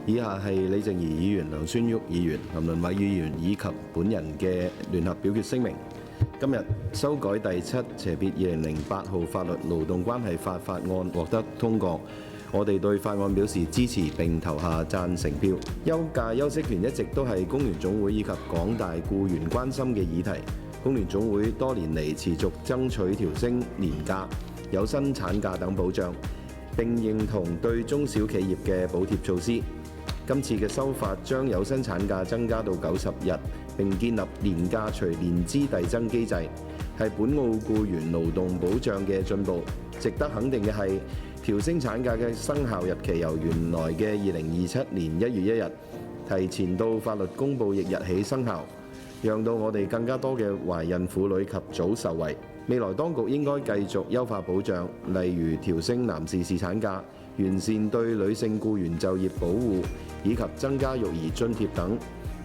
以下係李靜儀議員、梁孫旭議員、林倫偉議員以及本人嘅聯合表決聲明。今日修改第7/2008號法律勞動關係法法案獲得通過，我哋對法案表示支持並投下贊成票。休假休息權一直都係工聯總會以及廣大僱員關心嘅議題。工聯總會多年嚟持續爭取調升年假、有薪產假等保障，並認同對中小企業嘅補貼措施。今次嘅修法將有薪產假增加到90日，並建立年假隨年資遞增機制，係本澳僱員勞動保障嘅進步。值得肯定嘅係，調升產假嘅生效日期由原來嘅2027年1月1日提前到法律公佈翌日起生效，讓到我哋更加多嘅懷孕婦女及早受惠。未來當局應該繼續優化保障，例如調升男士侍產假、完善對女性僱員就業保護，以及增加育兒津貼等，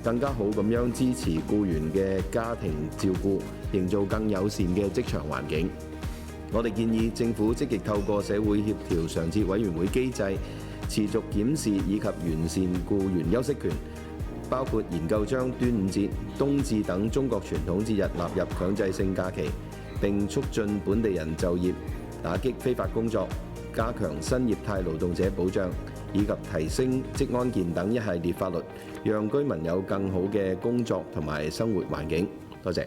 更加好咁樣支持僱員嘅家庭照顧，營造更友善嘅職場環境。我哋建議政府積極透過社會協調常設委員會機制，持續檢視以及完善僱員休息權，包括研究將端午節、冬至等中國傳統節日納入強制性假期，並促進本地人就業，打擊非法工作，加強新業態勞動者保障，以及提升職安健等一系列法律，讓居民有更好嘅工作同埋生活環境。多謝。